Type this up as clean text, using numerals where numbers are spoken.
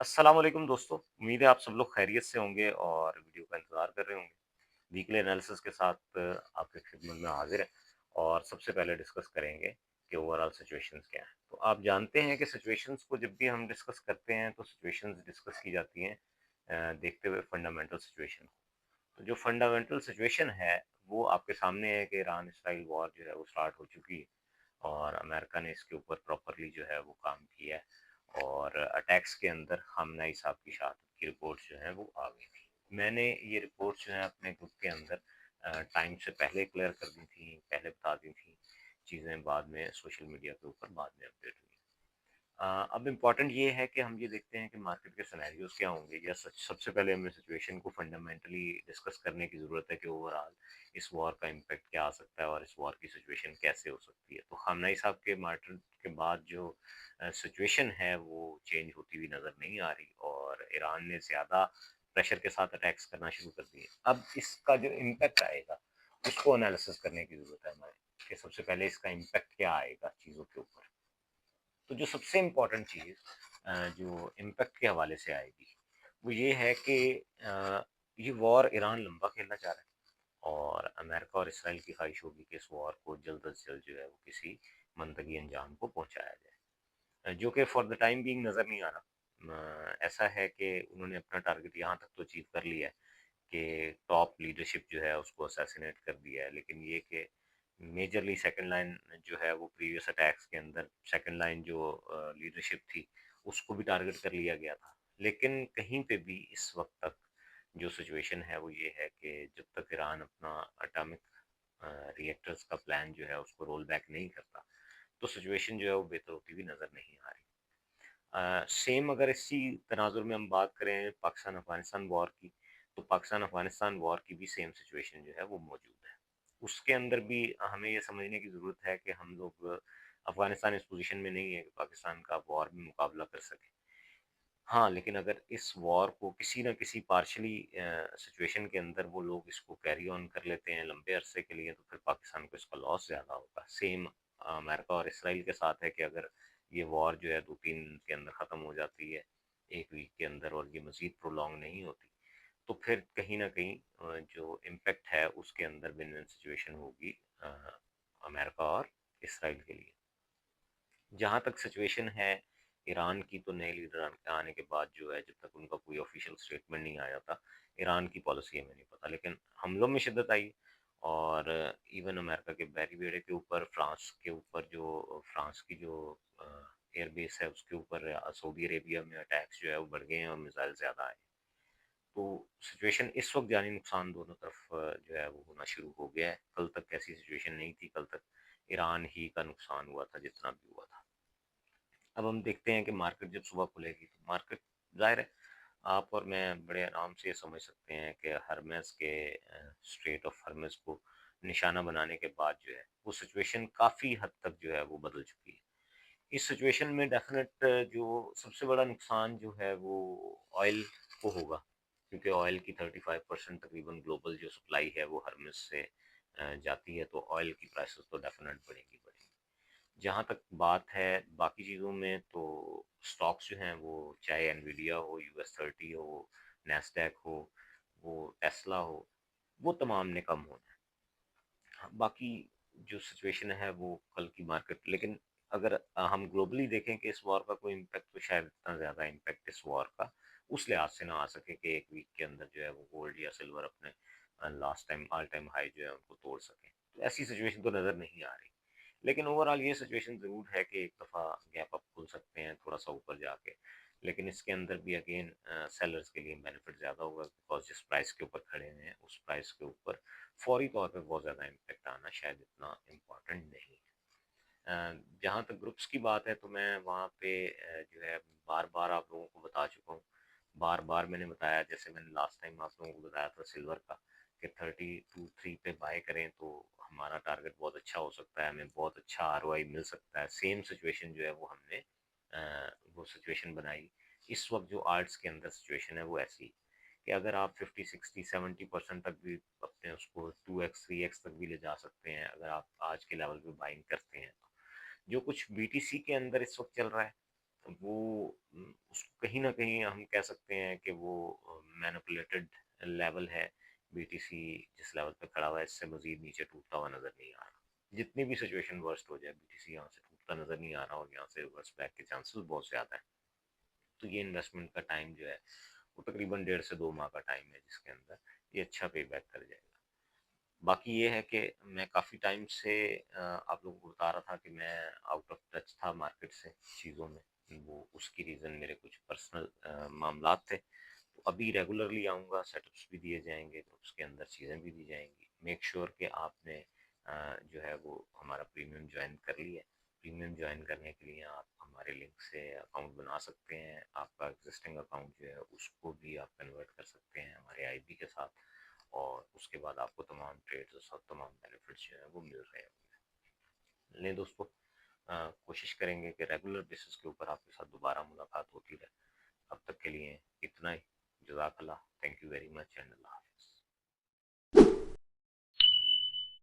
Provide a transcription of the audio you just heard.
अस्सलाम वालेकुम दोस्तों। उम्मीद है आप सब लोग खैरियत से होंगे और वीडियो का इंतज़ार कर रहे होंगे। वीकली एनालिसिस के साथ आपकी खिदमत में हाज़िर है और सबसे पहले डिस्कस करेंगे कि ओवरऑल सिचुएशंस क्या हैं। तो आप जानते हैं कि सिचुएशंस को जब भी हम डिस्कस करते हैं तो सिचुएशंस डिस्कस की जाती हैं देखते हुए फंडामेंटल सिचुएशन को। तो जो फंडामेंटल सिचुएशन है वो आपके सामने है कि ईरान इसराइल वॉर जो है वो स्टार्ट हो चुकी है और अमेरिका ने इसके ऊपर प्रॉपरली जो है वो काम किया है और अटैक्स के अंदर हमनाई साहब की शहादत की रिपोर्ट्स जो हैं वो आ गई थी। मैंने ये रिपोर्ट्स जो है अपने ग्रुप के अंदर टाइम से पहले क्लियर कर दी थी, पहले बता दी थी। चीज़ें बाद में सोशल मीडिया के ऊपर बाद में अपडेट हुई। अब इम्पॉर्टेंट ये है कि हम ये देखते हैं कि मार्केट के सिनेरियोज क्या होंगे या सच सबसे पहले हमें सिचुएशन को फंडामेंटली डिस्कस करने की ज़रूरत है कि ओवरऑल इस वॉर का इम्पैक्ट क्या आ सकता है और इस वॉर की सिचुएशन कैसे हो सकती है। तो खामनाई साहब के मार्टर के बाद जो सिचुएशन है वो चेंज होती हुई नज़र नहीं आ रही और ईरान ने ज़्यादा प्रेशर के साथ अटैक्स करना शुरू कर दिए। अब इसका जो इम्पैक्ट आएगा उसको एनालिसिस करने की ज़रूरत है हमारे कि सबसे पहले इसका इम्पैक्ट क्या आएगा चीज़ों के ऊपर। तो जो सबसे इम्पोर्टेंट चीज़ जो इम्पैक्ट के हवाले से आएगी, वो ये है कि ये वॉर ईरान लंबा खेलना चाह रहा है और अमेरिका और इसराइल की ख्वाहिश होगी कि इस वॉर को जल्द अज़ जल्द जो है वो किसी मंतकी अंजाम को पहुँचाया जाए। जो कि फॉर द टाइम बीइंग नज़र नहीं आ रहा। ऐसा है कि उन्होंने अपना टारगेट यहाँ तक तो अचीव कर लिया है कि टॉप लीडरशिप जो है उसको असैसिनेट कर दिया है, लेकिन ये कि मेजरली सेकंड लाइन जो है वो प्रीवियस अटैक्स के अंदर सेकंड लाइन जो लीडरशिप थी उसको भी टारगेट कर लिया गया था। लेकिन कहीं पे भी इस वक्त तक जो सिचुएशन है वो ये है कि जब तक ईरान अपना एटॉमिक रिएक्टर्स का प्लान जो है उसको रोल बैक नहीं करता तो सिचुएशन जो है वो बेहतर होती हुई नज़र नहीं आ रही। सेम अगर इसी तनाजुर में हम बात करें पाकिस्तान अफगानिस्तान वॉर की, तो पाकिस्तान अफगानिस्तान वॉर की भी सेम सिचुएशन जो है वो मौजूद है। उसके अंदर भी हमें ये समझने की ज़रूरत है कि हम लोग अफगानिस्तान इस पोजीशन में नहीं है कि पाकिस्तान का वॉर में मुकाबला कर सके। हाँ, लेकिन अगर इस वॉर को किसी न किसी पार्शियली सिचुएशन के अंदर वो लोग इसको कैरी ऑन कर लेते हैं लंबे अरसे के लिए, तो फिर पाकिस्तान को इसका लॉस ज़्यादा होगा। सेम अमेरिका और इसराइल के साथ है कि अगर ये वॉर जो है 2-3 दिन के अंदर ख़त्म हो जाती है, 1 वीक के अंदर और ये मज़ीद प्रोलॉन्ग नहीं होती, तो फिर कहीं न कहीं जो इम्पैक्ट है उसके अंदर विन-विन सिचुएशन होगी अमेरिका और इसराइल के लिए। जहाँ तक सिचुएशन है ईरान की, तो नए लीडर आने के बाद जो है जब तक उनका कोई ऑफिशियल स्टेटमेंट नहीं आया था, ईरान की पॉलिसी हमें नहीं पता। लेकिन हमलों में शिद्दत आई और इवन अमेरिका के बैरीबेड़े के ऊपर, फ्रांस के ऊपर जो फ्रांस की जो एयरबेस है उसके ऊपर सऊदी अरेबिया में अटैक्स जो है वो बढ़ गए हैं और मिसाइल ज़्यादा आए। तो सिचुएशन इस वक्त जानी नुकसान दोनों तरफ जो है वो होना शुरू हो गया है। कल तक ऐसी सिचुएशन नहीं थी, कल तक ईरान ही का नुकसान हुआ था जितना भी हुआ था। अब हम देखते हैं कि मार्केट जब सुबह खुलेगी तो मार्केट ज़ाहिर है आप और मैं बड़े आराम से ये समझ सकते हैं कि हरमेस के स्ट्रेट ऑफ हरमेस को निशाना बनाने के बाद जो है वो सिचुएशन काफ़ी हद तक जो है वो बदल चुकी है। इस सिचुएशन में डेफिनेट जो सबसे बड़ा नुकसान जो है वो ऑयल को होगा, क्योंकि ऑयल की 35% तकरीबन ग्लोबल जो सप्लाई है वो हरमेस से जाती है, तो ऑयल की प्राइसेस तो डेफिनेट बढ़ेंगी बढ़ेंगी। जहाँ तक बात है बाकी चीज़ों में, तो स्टॉक्स जो हैं वो चाहे एनवीडिया हो, US30 हो, नैस्डैक हो, वो टेस्ला हो, वो तमाम ने कम होना है। हाँ, बाकी जो सिचुएशन है वो कल की मार्केट, लेकिन अगर हम ग्लोबली देखें कि इस वॉर का कोई इम्पैक्ट, तो शायद इतना ज़्यादा इम्पैक्ट इस वॉर का उस लिहाज से ना आ सके कि 1 वीक के अंदर जो है वो गोल्ड या सिल्वर अपने last time all time high जो है उनको तोड़ सके। तो ऐसी सिचुएशन तो नज़र नहीं आ रही। लेकिन ओवरऑल ये सिचुएशन ज़रूर है कि एक दफ़ा गैप अप खुल सकते हैं थोड़ा सा ऊपर जाके। लेकिन इसके अंदर भी अगेन सेलर्स के लिए बेनिफिट ज़्यादा होगा, बिकॉज जिस प्राइस के ऊपर खड़े हुए हैं उस प्राइस के ऊपर फौरी तौर पे बहुत ज़्यादा इम्पैक्ट आना शायद इतना इम्पोर्टेंट नहीं है। जहाँ तक ग्रुप्स की बात है तो मैं वहाँ पे जो है बार बार आप लोगों को बता चुका हूँ। बार बार मैंने बताया, जैसे मैंने लास्ट टाइम आप लोगों को बताया था सिल्वर का, कि 32-3 पे बाय करें तो हमारा टारगेट बहुत अच्छा हो सकता है, हमें बहुत अच्छा ROI मिल सकता है। सेम सिचुएशन जो है वो हमने वो सिचुएशन बनाई। इस वक्त जो आर्ट्स के अंदर सिचुएशन है वो ऐसी कि अगर आप 50-60-70% तक भी अपने उसको 2x 3x तक भी ले जा सकते हैं अगर आप आज के लेवल पे बाइंग करते हैं तो। जो कुछ BTC के अंदर इस वक्त चल रहा है वो उसको कहीं न कहीं हम कह सकते हैं कि वो मैनिपुलेटेड लेवल है। बीटीसी जिस लेवल पे खड़ा हुआ है, इससे मज़ीद नीचे टूटता हुआ नज़र नहीं आ रहा। जितनी भी सिचुएशन वर्स्ट हो जाए, बीटीसी यहाँ से टूटता नज़र नहीं आ रहा और यहाँ से रिवर्स बैक के चांसेस बहुत ज़्यादा हैं। तो ये इन्वेस्टमेंट का टाइम जो है, वो तकरीबन 1.5 से 2 माह का टाइम है, जिसके अंदर ये अच्छा पे बैक कर जाएगा। बाकी ये है कि मैं काफ़ी टाइम से आप लोगों को बता रहा था कि मैं आउट ऑफ टच था मार्केट से चीज़ों में। वो उसकी रीज़न मेरे कुछ पर्सनल मामलात थे। तो अभी रेगुलरली आऊँगा, सेटअप्स भी दिए जाएंगे, ग्रुप्स के अंदर चीज़ें भी दी जाएंगी। मेक श्योर कि आपने जो है वो हमारा प्रीमियम ज्वाइन कर लिया है। प्रीमियम ज्वाइन करने के लिए आप हमारे लिंक से अकाउंट बना सकते हैं। आपका एग्जिस्टिंग अकाउंट जो है उसको भी आप कन्वर्ट कर सकते हैं हमारे आईबी के साथ, और उसके बाद आपको तमाम ट्रेड्स और सब तमाम बेनिफिट्स जो हैं वो मिल रहे होंगे। लें दोस्तों, कोशिश करेंगे कि रेगुलर बेसिस के ऊपर आपके साथ दोबारा मुलाकात होती रहे। अब तक के लिए इतना ही। जज़ाकल्लाह, thank you very much and अल्लाह हाफ़िज़।